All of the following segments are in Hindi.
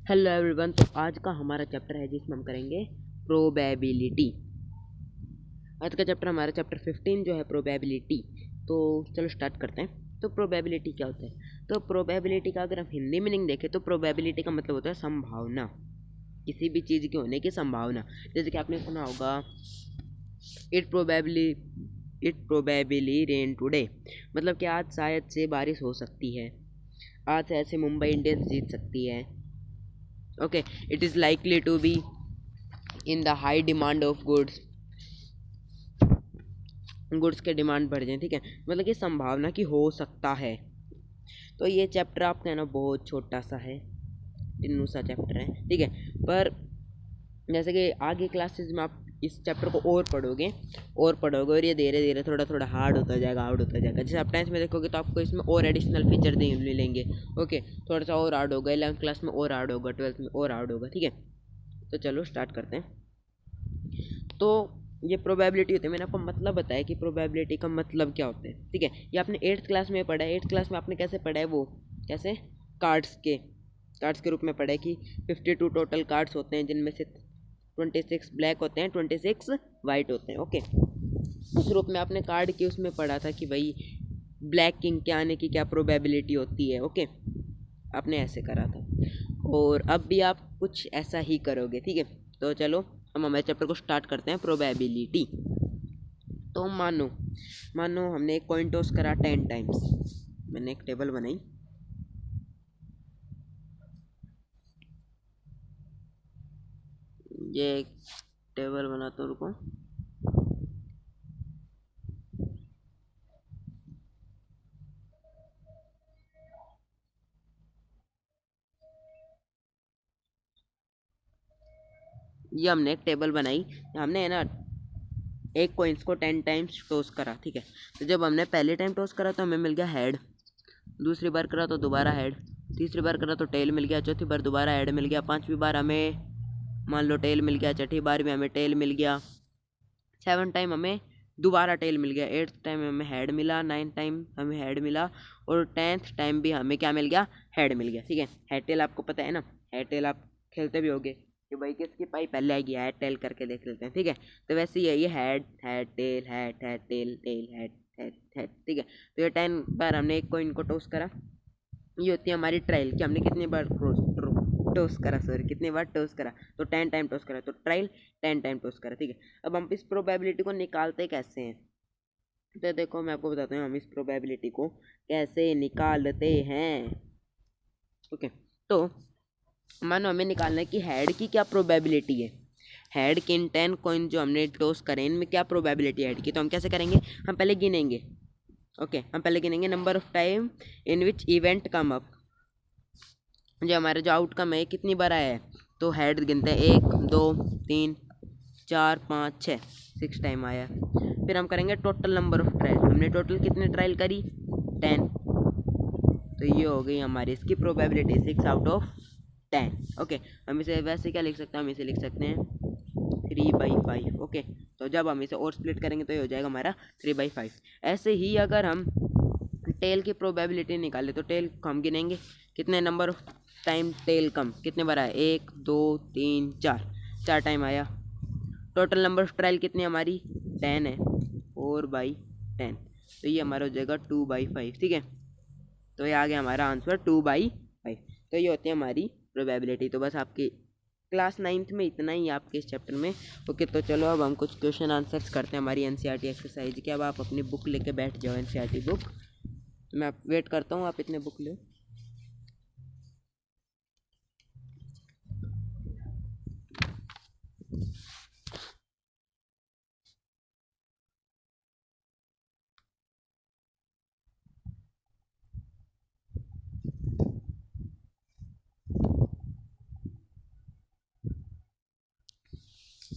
Hello everyone. तो आज का हमारा चैप्टर है जिसमें हम करेंगे प्रोबेबिलिटी। आज का चैप्टर हमारा चैप्टर 15 जो है प्रोबेबिलिटी। तो चलो स्टार्ट करते हैं। तो प्रोबेबिलिटी क्या होता है? तो प्रोबेबिलिटी का अगर हम हिंदी मीनिंग देखें तो प्रोबेबिलिटी का मतलब होता है संभावना, किसी भी चीज़ की होने की संभावना। जैसे कि आपने सुना होगा इट प्रोबेबली रेन टुडे, मतलब कि आज शायद से बारिश हो सकती है, आज से ऐसे मुंबई इंडियंस जीत सकती है। Okay, it is likely to be in the high demand of goods के डिमांड बढ़ जाए। ठीक है, मतलब कि संभावना की हो सकता है। तो ये चैप्टर आपका है ना बहुत छोटा सा है, टिन्नू सा चैप्टर है। ठीक है, पर जैसे कि आगे क्लासेस में आप इस चैप्टर को और पढ़ोगे और ये धीरे धीरे थोड़ा थोड़ा हार्ड होता जाएगा। जैसे आप 10th में देखोगे तो आपको इसमें और एडिशनल फीचर मिलेंगे। ओके, थोड़ा सा और हार्ड होगा, 11th क्लास में और हार्ड होगा, 12th में और हार्ड होगा। ठीक है, तो चलो स्टार्ट करते हैं। तो ये प्रोबेबिलिटी होती है, मैंने आपको मतलब बताया कि प्रोबेबिलिटी का मतलब क्या होता है। ठीक है, ये आपने 8th क्लास में पढ़ा है। 8th क्लास में आपने कैसे पढ़ा है, वो कैसे कार्ड्स के रूप में पढ़ा है कि 52 टोटल कार्ड्स होते हैं, जिनमें से 26 ब्लैक होते हैं, 26 वाइट होते हैं। ओके, उस रूप में आपने कार्ड की उसमें पढ़ा था कि भाई ब्लैक किंग के आने की क्या प्रोबेबिलिटी होती है। ओके, आपने ऐसे करा था और अब भी आप कुछ ऐसा ही करोगे। ठीक है, तो चलो हम हमारे चैप्टर को स्टार्ट करते हैं, प्रोबेबिलिटी। तो मानो मानो हमने एक कॉइन टॉस करा 10 टाइम्स। मैंने एक टेबल बनाई, ये एक टेबल बनाता हूँ, रुको। ये हमने एक टेबल बनाई, हमने है ना एक कॉइन्स को 10 टाइम्स टॉस करा। ठीक है, तो जब हमने पहले टाइम टॉस करा तो हमें मिल गया हेड, दूसरी बार करा तो दोबारा हेड, तीसरी बार करा तो टेल मिल गया, चौथी बार दोबारा हेड मिल गया, पांचवी बार हमें मान लो टेल मिल गया, छठी बार भी हमें टेल मिल गया, 7 टाइम हमें दोबारा टेल मिल गया, 8th टाइम हमें हेड मिला, 9th टाइम हमें हेड मिला और 10th टाइम भी हमें क्या मिल गया, हेड मिल गया। ठीक है, हेड टेल आपको पता है ना, हेड टेल आप खेलते भी होगे कि भाई किसकी पाई पहले आएगी, हेड टेल करके देख लेते हैं। ठीक है, तो वैसे ही है ये head head tail head head tail tail head head head. ठीक है, तो ये 10 बार हमने एक कॉइन को टॉस करा। ये होती है हमारी ट्रायल कि हमने कितनी बार टॉस करा, सॉरी कितनी बार टॉस करा। तो 10 टाइम टॉस करा, तो ट्रायल 10 टाइम टॉस करा। ठीक है, अब हम इस प्रोबेबिलिटी को निकालते कैसे हैं, तो देखो मैं आपको बताता हूँ हम इस प्रोबेबिलिटी को कैसे निकालते हैं। ओके, तो मानो हमें निकालना है कि हेड की क्या प्रोबेबिलिटी है। हेड के इन 10 कॉइन जो हमने टॉस करें इनमें क्या प्रोबेबिलिटी है हेड की। तो हम कैसे करेंगे, हम पहले गिनेंगे। ओके, हम पहले गिनेंगे number of time in which event come up, जो हमारा जो आउटकम है कितनी बार आया है। तो हेड गिनते हैं 1 2 3 4 5 6, 6 टाइम आया। फिर हम करेंगे टोटल नंबर ऑफ ट्रायल, हमने टोटल कितने ट्रायल करी, 10। तो ये हो गई हमारी इसकी प्रोबेबिलिटी 6/10। ओके, हम इसे वैसे क्या लिख सकते हैं, हम इसे लिख सकते हैं 3/5। ओके, तो जब हम इसे और स्प्लिट करेंगे तो ये हो जाएगा हमारा 3/5। ऐसे ही अगर हम टेल की प्रोबेबिलिटी निकाले तो टेल को हम गिनेंगे कितने नंबर ऑफ टाइम टेल कम, कितने बार आया, 1 2 3 4, 4 टाइम आया। टोटल नंबर ऑफ ट्रायल कितनी हमारी 10 है, 4/10। तो ये हमारा हो जाएगा 2/5। ठीक है, तो ये आ गया हमारा आंसर 2/5। तो ये होती है हमारी प्रोबेबिलिटी। तो बस आपकी क्लास 9th में इतना ही आपके इस चैप्टर में। ओके, तो चलो अब हम कुछ क्वेश्चन आंसर्स करते हैं हमारी एनसीईआरटी एक्सरसाइज के। अब आप अपनी बुक लेके बैठ जाओ, एनसीईआरटी बुक। मैं वेट करता हूँ, आप इतने बुक लो।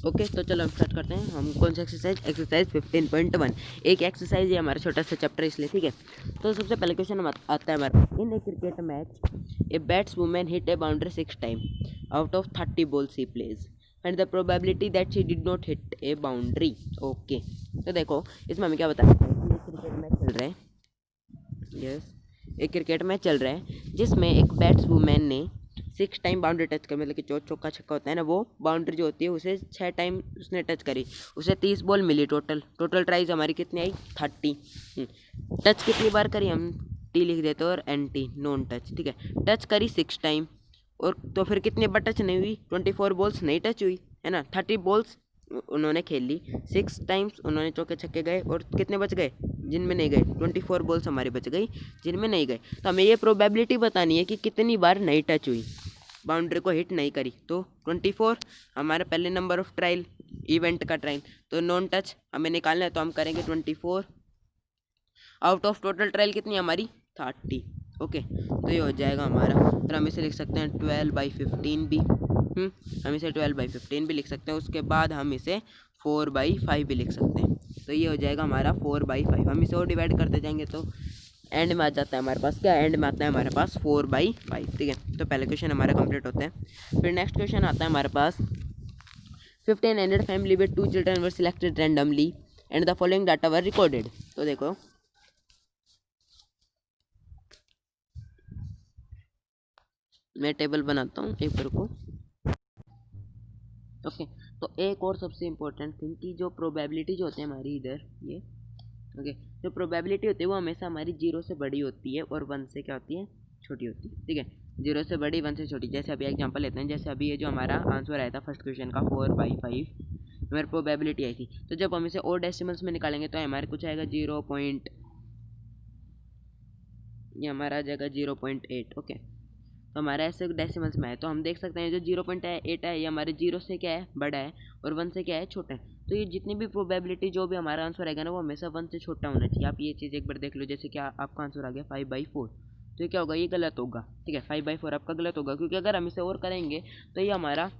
ओके, तो चलो हम स्टार्ट करते हैं। हम कौन सा एक्सरसाइज 15.1 एक एक्सरसाइज है, हमारा छोटा सा चैप्टर इसलिए। ठीक है, तो सबसे पहले क्वेश्चन आता है हमारा, in a cricket match a batswoman hit a boundary 6 time out of 30 balls he plays and the probability that she did not hit a boundary. Okay, तो देखो इसमें हमें क्या बताया है कि क्रिकेट मैच चल रहा है, यस, एक क्रिकेट मैच चल रहा है जिसमें एक बैट्समैन ने 6 टाइम बाउंड्री टच कर, मतलब कि जो चौका छक्का होता है ना, वो बाउंड्री जो होती है उसे 6 टाइम उसने टच करी, उसे 30 बॉल मिली टोटल ट्राइज हमारी कितनी आई 30। टच कितनी बार करी, हम टी लिख देते और एन टी नॉन टच, ठीक है। टच करी 6 टाइम, और तो फिर कितनी बार टच नहीं हुई, 24 बॉल्स नहीं टच हुई है ना, 30 बॉल्स उन्होंने खेल ली, 6 टाइम्स उन्होंने चौके छक्के गए, और कितने बच गए जिनमें नहीं गए, 24 बॉल्स हमारी बच गई जिनमें नहीं गए। तो हमें ये प्रोबेबिलिटी बतानी है कि कितनी बार नहीं टच हुई, बाउंड्री को हिट नहीं करी। तो 24 हमारा पहले नंबर ऑफ ट्रायल, इवेंट का ट्रायल, तो नॉन टच हमें निकालना है, तो हम करेंगे 24 आउट ऑफ टोटल ट्रायल कितनी हमारी 30। ओके, तो ये हो जाएगा हमारा, फिर हम इसे लिख सकते हैं 12/15 भी, हम इसे 12/15 भी लिख सकते हैं। उसके बाद हम इसे 4/5 भी लिख सकते हैं, तो ये हो जाएगा हमारा 4/5। हम इसे और डिवाइड करते जाएंगे तो एंड में आ जाता है हमारे पास क्या, एंड में आता है हमारे पास 4/5, ठीक है। तो पहले क्वेश्चन हमारा कंप्लीट होता है। फिर नेक्स्ट क्वेश्चन आता है हमारे पास, 1500 family with 2 children were selected randomly and the following data were recorded. तो देखो मैं टेबल बनाता हूँ एक बार को। ओके, तो एक और सबसे इम्पोर्टेंट थिंग कि जो प्रोबेबिलिटी जो होती है हमारी इधर ये, ओके, जो प्रोबेबिलिटी होती है वो हमेशा हमारी 0 से बड़ी होती है और 1 से क्या होती है, छोटी होती है, ठीक है। 0 से बड़ी 1 से छोटी, जैसे अभी एग्जांपल लेते हैं, जैसे अभी ये जो हमारा आंसर आया था फर्स्ट क्वेश्चन का 4/5, हमारी प्रोबेबिलिटी आई थी, तो जब हम इसे और डेसिमल्स में निकालेंगे तो हमारे कुछ आएगा 0 पॉइंट, ये हमारा आ जाएगा 0.8। ओके, तो हमारा ऐसे डेसिमल्स में है, तो हम देख सकते हैं जो 0.8 है ये हमारे 0 से क्या है बड़ा है, और 1 से क्या है छोटा है। तो ये जितनी भी प्रोबेबिलिटी जो भी हमारा आंसर आएगा ना, वो हमेशा 1 से छोटा होना चाहिए। आप ये चीज़ एक बार देख लो, जैसे कि आपका आंसर आ गया 5/4, तो ये क्या होगा, ये गलत होगा, ठीक है। 5/4 आपका गलत होगा, क्योंकि अगर हम इसे और करेंगे तो ये हमारा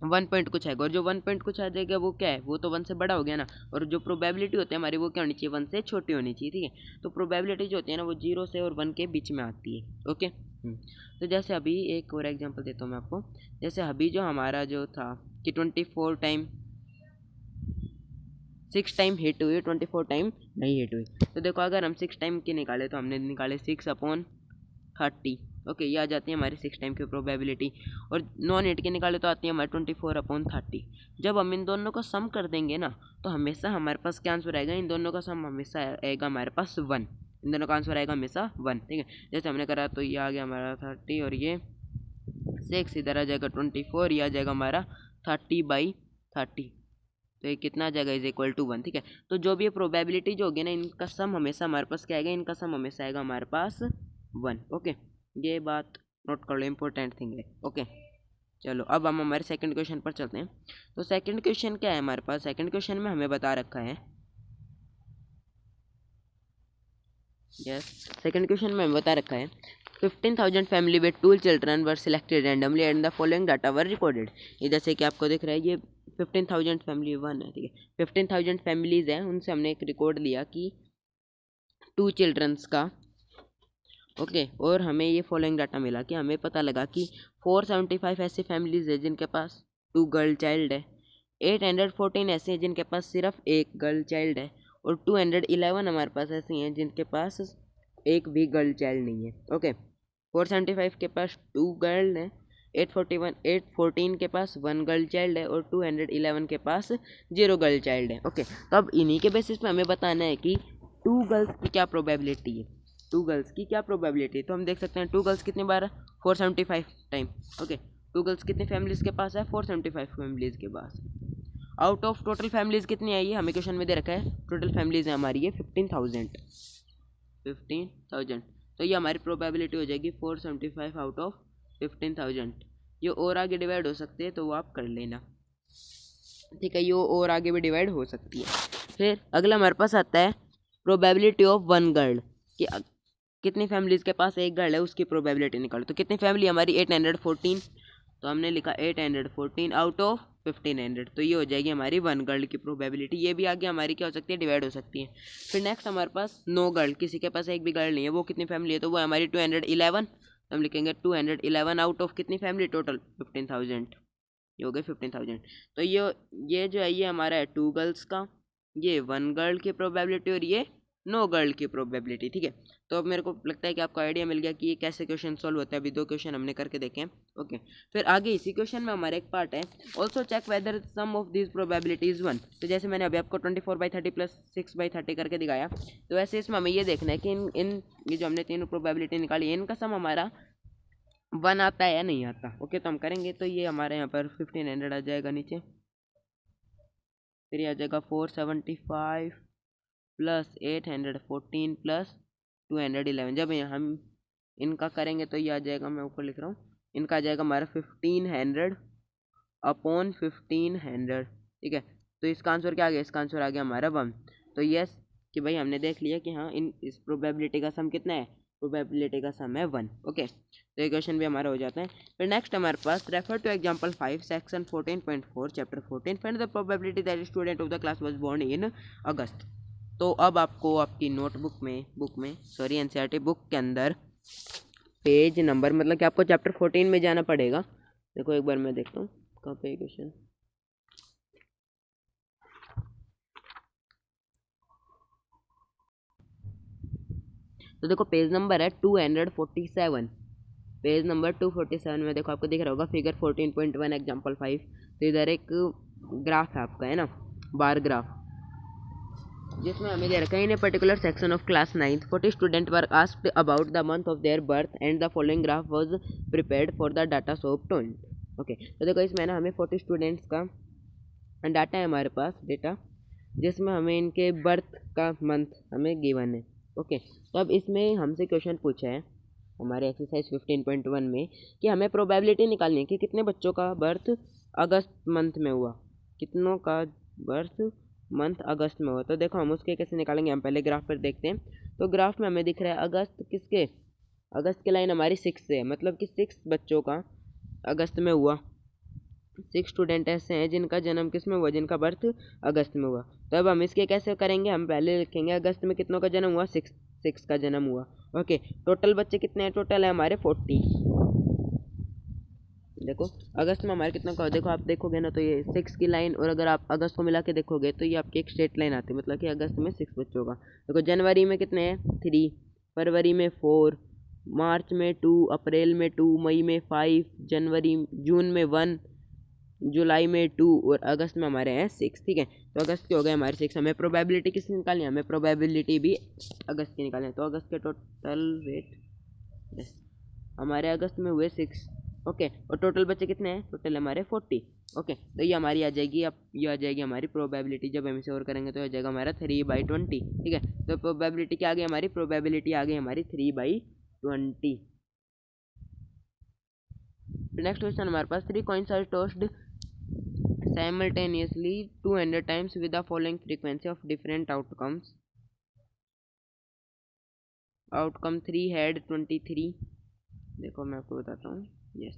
1 पॉइंट कुछ आएगा, और जो 1 पॉइंट कुछ आ जाएगा वो क्या है, वो तो 1 से बड़ा हो गया ना। और जो प्रोबेबिलिटी होती है हमारी वो क्या होनी चाहिए, 1 से छोटी होनी चाहिए, ठीक है। तो प्रोबेबिलिटी जो होती है ना वो 0 से और 1 के बीच में आती है। ओके, तो जैसे अभी एक और एग्जांपल देता हूँ मैं आपको। जैसे अभी जो हमारा जो था कि 24 टाइम 6 टाइम हिट हुई, 24 टाइम नहीं हिट हुई। तो देखो अगर हम 6 टाइम की निकाले तो हमने निकाले 6/30। ओके, ये आ जाती है हमारी 6 टाइम की प्रोबेबिलिटी। और नॉन हिट के निकाले तो आती है हमारी 24/30। जब हम इन दोनों का सम कर देंगे ना, तो हमेशा हमारे पास क्या आंसर आएगा, इन दोनों का सम हमेशा आएगा हमारे पास 1। इन दोनों का आंसर आएगा हमेशा 1, ठीक है। जैसे हमने करा तो ये आ गया हमारा 30, और ये 6 इधर आ जाएगा 24, ये आ जाएगा हमारा 30/30। तो ये कितना आ जाएगा, इज इक्वल टू 1, ठीक है। तो जो भी ये प्रोबेबिलिटी जो होगी ना, इनका सम हमेशा हमारे पास क्या आएगा, इनका सम हमेशा आएगा हमारे पास 1। ओके, ये बात नोट कर लो, इंपॉर्टेंट थिंग है। ओके, चलो अब हम हमारे सेकंड क्वेश्चन पर चलते हैं। तो सेकंड क्वेश्चन क्या है हमारे पास, सेकंड क्वेश्चन में हमें बता रखा है, यस, सेकंड क्वेश्चन में हमें बता रखा है 15,000 family with 2 children were selected randomly and the following data were recorded. ये जैसे कि आपको दिख रहा है ये 15,000 फैमिली 1 है, ठीक है। 15,000 फैमिलीज हैं, उनसे हमने एक रिकॉर्ड लिया कि 2 चिल्ड्रंस का। ओके, और हमें ये फॉलोइंग डाटा मिला कि हमें पता लगा कि 475 ऐसी फैमिलीज है जिनके पास 2 गर्ल चाइल्ड है, 814 ऐसे हैं जिनके पास सिर्फ एक गर्ल चाइल्ड है, और 211 हमारे पास ऐसी हैं जिनके पास एक भी गर्ल चाइल्ड नहीं है। ओके, 475 के पास 2 गर्ल है, 814 के पास 1 गर्ल चाइल्ड है, और 211 के पास 0 गर्ल चाइल्ड है। ओके, तो अब इन्हीं के बेसिस पे हमें बताना है कि 2 गर्ल्स की क्या प्रोबेबिलिटी है, 2 गर्ल्स की क्या प्रोबेबिलिटी है। तो हम देख सकते हैं 2 गर्ल्स कितनी बार है, 475 टाइम। ओके, 2 गर्ल्स कितनी फैमिलीज के पास है, 475 फैमिलीज के पास। आउट ऑफ टोटल फैमिलीज कितनी आई है, हमें क्वेश्चन में दे रखा है टोटल फैमिलीज है हमारी ये 15,000। तो ये हमारी प्रोबेबिलिटी हो जाएगी 475 आउट ऑफ 15,000। ये और आगे डिवाइड हो सकते हैं तो वो आप कर लेना, ठीक है। ये और आगे भी डिवाइड हो सकती है। फिर अगला हमारे पास आता है प्रोबेबिलिटी ऑफ 1 गर्ल, कि कितनी फैमिलीज के पास एक गर्ल है उसकी प्रोबेबिलिटी निकालो। तो कितनी फैमिली हमारी 814, तो हमने लिखा 814 आउट ऑफ 1500, तो ये हो जाएगी हमारी 1 गर्ल की प्रोबेबिलिटी। ये भी आगे हमारी क्या हो सकती है, डिवाइड हो सकती है। फिर नेक्स्ट हमारे पास 9 गर्ल, किसी के पास एक भी गर्ल नहीं है, वो कितनी फैमिली है, तो वो हमारी 211। हम लिखेंगे 211 आउट ऑफ कितनी फैमिली, टोटल 15,000, ये हो गए 15,000। तो ये जो है ये हमारा है 2 गर्ल्स का, ये 1 गर्ल की प्रोबेबिलिटी, और ये नो गर्ल की प्रोबेबिलिटी। ठीक है, तो अब मेरे को लगता है कि आपको आइडिया मिल गया कि ये कैसे क्वेश्चन सॉल्व होता है। अभी 2 क्वेश्चन हमने करके देखे हैं। ओके, फिर आगे इसी क्वेश्चन में हमारा एक पार्ट है, also check whether sum of this probability is 1। तो जैसे मैंने अभी आपको 24/30 प्लस 6/30 करके दिखाया, तो वैसे इसमें हमें ये देखना है कि इन ये जो हमने तीनों प्रोबेबिलिटी निकाली इनका सम हमारा 1 आता है या नहीं आता। ओके, तो हम करेंगे तो ये हमारे यहाँ पर 1500 आ जाएगा नीचे, फिर ये आ जाएगा 475 प्लस 814 प्लस 211। जब हम इनका करेंगे तो ये आ जाएगा, मैं ऊपर लिख रहा हूँ, इनका आ जाएगा हमारा 1500 अपॉन 1500। ठीक है, तो इसका आंसर क्या आ गया, इसका आंसर आ गया हमारा 1। तो यस कि भाई हमने देख लिया कि हाँ इस प्रोबेबिलिटी का सम कितना है, प्रोबेबिलिटी का सम है 1। ओके, तो ये क्वेश्चन भी हमारा हो जाता है। फिर नेक्स्ट हमारे पास refer to example 5 section 14.4 chapter 14 find the probability that student of the class was born in August. तो अब आपको आपकी नोटबुक में सॉरी एनसीईआरटी बुक के अंदर पेज नंबर, मतलब कि आपको चैप्टर 14 में जाना पड़ेगा। देखो एक बार मैं देखता हूँ कहाँ पे क्वेश्चन, तो देखो पेज नंबर है 247, पेज नंबर 247 में देखो आपको दिख रहा होगा फिगर 14.1 एग्जाम्पल 5। तो इधर एक ग्राफ है आपका, है ना, बार ग्राफ, जिसमें हमें दे रखा है in a particular section of class 9th 40 student were asked about the month of their birth and the following graph was prepared for the data so obtained. Okay, तो देखो इसमें ना हमें 40 स्टूडेंट्स का डाटा है हमारे पास, डेटा, जिसमें हमें इनके बर्थ का मंथ हमें गिवन है। ओके, तो अब इसमें हमसे क्वेश्चन पूछा है हमारे एक्सरसाइज 15.1 में कि हमें प्रोबेबिलिटी निकालनी है कि कितने बच्चों का बर्थ अगस्त मंथ में हुआ, कितनों का बर्थ मंथ अगस्त में हुआ। तो देखो हम उसके कैसे निकालेंगे, हम पहले ग्राफ पर देखते हैं। तो ग्राफ में हमें दिख रहा है अगस्त किसके, अगस्त की लाइन हमारी 6 से है, मतलब कि 6 बच्चों का अगस्त में हुआ। 6 स्टूडेंट ऐसे हैं जिनका जन्म किस में हुआ, जिनका बर्थ अगस्त में हुआ। तो अब हम इसके कैसे करेंगे, हम पहले लिखेंगे अगस्त में कितनों का जन्म हुआ, 6 का जन्म हुआ। ओके, टोटल बच्चे कितने हैं, टोटल है हमारे 40। देखो अगस्त में हमारे कितना का, देखो आप देखोगे ना तो ये 6 की लाइन, और अगर आप अगस्त को मिला के देखोगे तो ये आपकी एक स्ट्रेट लाइन आती है, मतलब कि अगस्त में 6 बच्चों का। देखो जनवरी में कितने हैं 3, फरवरी में 4, मार्च में 2, अप्रैल में 2, मई में 5, जून में 1, जुलाई में 2 और अगस्त में हमारे हैं 6। ठीक है, तो अगस्त के हो गए हमारे 6। हमें प्रोबेबिलिटी किसकी निकालनी है, हमें प्रोबेबिलिटी भी अगस्त की निकालनी है। तो अगस्त के टोटल वेट हमारे अगस्त में हुए 6। ओके, और टोटल बच्चे कितने हैं, टोटल हमारे 40। ओके, तो ये हमारी आ जाएगी, अब ये आ जाएगी हमारी प्रोबेबिलिटी। जब हम इसे और करेंगे तो आ जाएगा हमारा 3/20। ठीक है, तो प्रोबेबिलिटी क्या आ गई हमारी, प्रोबेबिलिटी आ गई हमारी 3/20। नेक्स्ट क्वेश्चन हमारे पास 3 coins are tossed simultaneously 200 times with the following frequency of different outcomes. Outcome 3 had 23। देखो मैं आपको बताता हूँ, यस,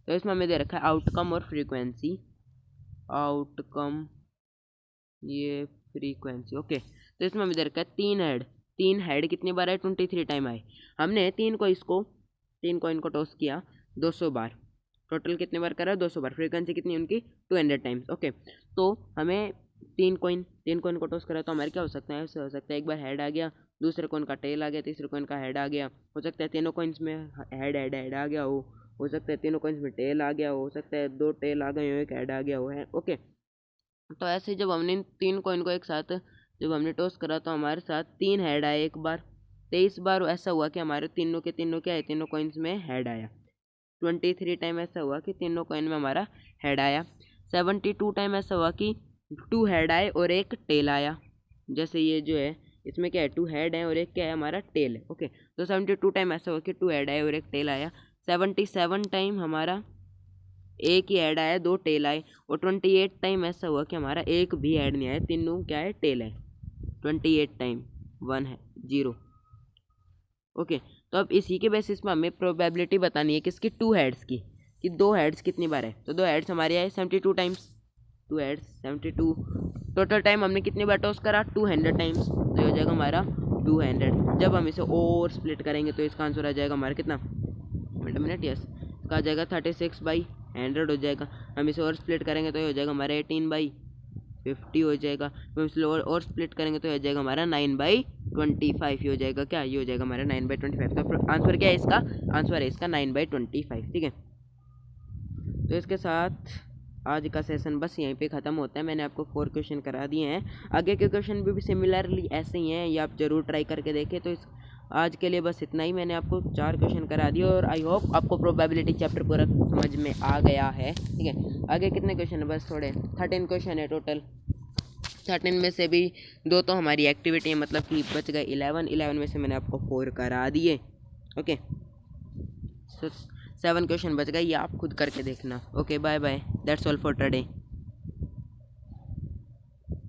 तो इसमें हमें दे रखा है आउटकम और फ्रीक्वेंसी, आउटकम ये फ्रीक्वेंसी। ओके, तो इसमें हमें दे रखा है 3 हेड कितनी बार आए, 23 टाइम आए। हमने 3 को इनको टॉस किया 200 बार, टोटल कितने बार करा, 200 बार। फ्रीक्वेंसी कितनी उनकी 200 टाइम्स। ओके, तो हमें 3 कोइन को टॉस करा तो हमारे क्या हो सकता है, हो सकता है एक बार हेड आ गया, दूसरे कोइन का टेल आ गया, तीसरे कोइन का हेड आ गया, हो सकता है तीनों कोइंस में हेड आ गया हो सकता है तीनों कोइंस में टेल आ गया हो सकता है 2 टेल आ गए हो, एक हेड आ गया हो है। ओके, तो ऐसे जब हमने इन 3 कोइन को एक साथ जब हमने टॉस करा तो हमारे साथ 3 हेड आए एक बार, 23 बार ऐसा हुआ कि हमारे तीनों क्या है, तीनों कोइंस में हेड आया। 23 टाइम ऐसा हुआ कि तीनों कॉइन में हमारा हेड आया। 72 टाइम ऐसा हुआ कि 2 हेड आए और एक टेल आया। जैसे ये जो है इसमें क्या है, 2 हेड है और एक क्या है हमारा टेल है। ओके, तो 72 टाइम ऐसा हुआ कि 2 हेड आए और एक टेल आया। 77 टाइम हमारा एक ही हेड आया 2 टेल आए, और 28 टाइम ऐसा हुआ कि हमारा एक भी हेड नहीं आया, तीनों क्या है टेल है। 28 टाइम 1 है 0। ओके, तो अब इसी के बेसिस में हमें प्रोबेबिलिटी बतानी है किसकी, 2 हेड्स की, कि 2 हेड्स कितनी बार है। तो 2 हेड्स हमारे आए 72 टाइम्स, 2 हेड्स 72। टोटल टाइम हमने कितनी बार टॉस करा, 200 टाइम्स, तो ये हो जाएगा हमारा 200। जब हम इसे और स्प्लिट करेंगे तो इसका आंसर आ जाएगा हमारा कितना, मिनट यस, इसका आ जाएगा 36/100 हो जाएगा। हम इसे और स्प्लिट करेंगे तो ये हो जाएगा हमारा 18/50 हो जाएगा। हम इसे और स्प्लिट करेंगे तो ये हो जाएगा हमारा 9/50। 25 ही हो जाएगा क्या, ये हो जाएगा हमारा 9/25। तो आंसर क्या है इसका, आंसर है इसका 9/25, ठीक है। तो इसके साथ आज का सेशन बस यहीं पे ख़त्म होता है। मैंने आपको 4 क्वेश्चन करा दिए हैं, आगे के क्वेश्चन भी सिमिलरली ऐसे ही हैं, ये आप ज़रूर ट्राई करके देखें। तो इस आज के लिए बस इतना ही, मैंने आपको 4 क्वेश्चन करा दिए और आई होप आपको प्रोबेबिलिटी चैप्टर पूरा समझ में आ गया है, ठीक है। आगे कितने क्वेश्चन है, बस थोड़े 13 क्वेश्चन है टोटल। 13 में से भी 2 तो हमारी एक्टिविटी है, मतलब कि बच गए 11 में से मैंने आपको 4 करा दिए, ओके। तो 7 क्वेश्चन बच गए, ये आप खुद करके देखना। Okay bye bye, that's all for today.